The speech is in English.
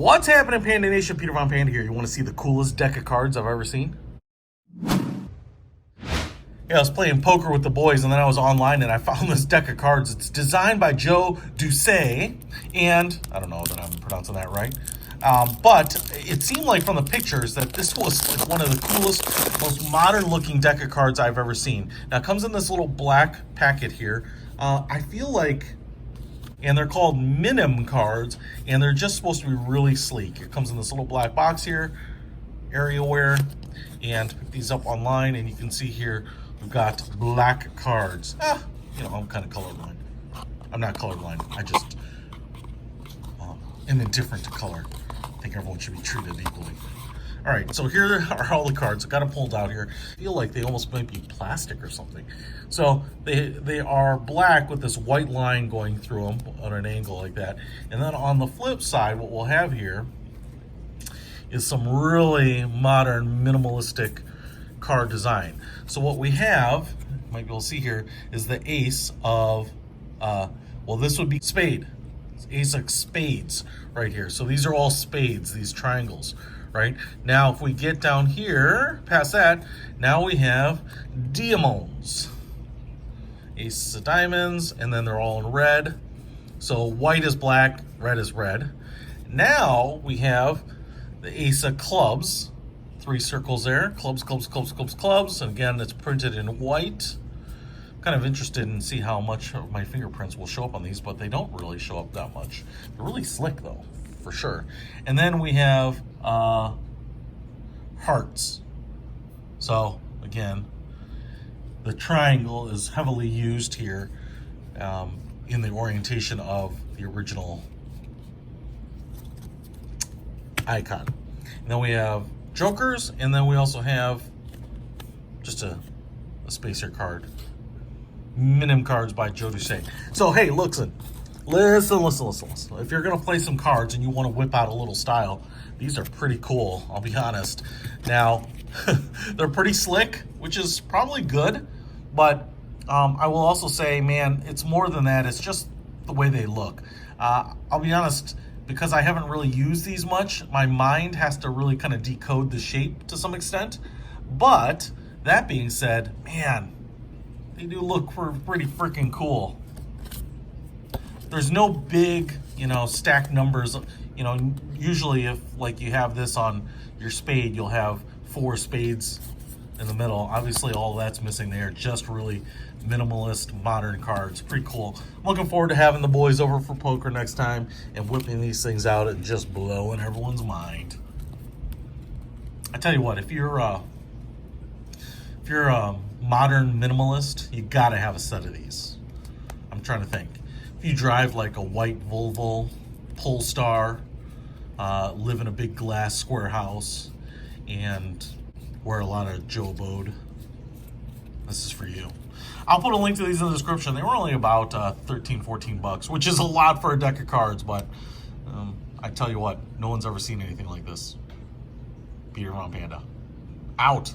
What's happening, Panda Nation? Peter Von Panda here. You want to see the coolest deck of cards I've ever seen? Yeah, I was playing poker with the boys, and then I was online, and I found this deck of cards. It's designed by Joe Doucet, and I don't know that I'm pronouncing that right, but it seemed like from the pictures that this was like one of the coolest, most modern-looking deck of cards I've ever seen. Now, it comes in this little black packet here. I feel like, and they're called Minim cards, and they're just supposed to be really sleek. It comes in this little black box here, Areaware, and pick these up online, and you can see here we've got black cards. You know, I'm kind of colorblind. I'm not colorblind. I just am indifferent to color. I think everyone should be treated equally. All right, so here are all the cards. I got them pulled out here. I feel like they almost might be plastic or something. So they are black with this white line going through them on an angle like that. And then on the flip side, what we'll have here is some really modern minimalistic card design. So what we have, you might be able to see here, is the ace of, well, this would be spade. It's ace of spades right here. So these are all spades, these triangles. Right now, if we get down here past that, now we have diamonds, ace of diamonds, and then they're all in red. So white is black, red is red. Now we have the ace of clubs, 3 circles there, clubs, clubs, clubs, clubs, clubs, and again it's printed in white. Kind of interested in see how much of my fingerprints will show up on these, but they don't really show up that much. They're really slick though, for sure. And then we have hearts. So again, the triangle is heavily used here in the orientation of the original icon. And then we have jokers, and then we also have just a spacer card. Minim cards by Joe Doucet. So hey, listen. If you're gonna play some cards and you want to whip out a little style, these are pretty cool, I'll be honest. Now, they're pretty slick, which is probably good, but I will also say, man, it's more than that. It's just the way they look. I'll be honest, because I haven't really used these much, my mind has to really kind of decode the shape to some extent. But that being said, man, they do look pretty freaking cool. There's no big, stacked numbers. Usually if like you have this on your spade, you'll have 4 spades in the middle. Obviously all that's missing there. Just really minimalist, modern cards. Pretty cool. I'm looking forward to having the boys over for poker next time and whipping these things out and just blowing everyone's mind. I tell you what, if you're a modern minimalist, you gotta have a set of these. I'm trying to think. If you drive like a white Volvo Polestar, live in a big glass square house, and wear a lot of Joe Bode, this is for you. I'll put a link to these in the description. They were only about 13, 14 bucks, which is a lot for a deck of cards, but I tell you what, no one's ever seen anything like this. Peter Von Panda. Out.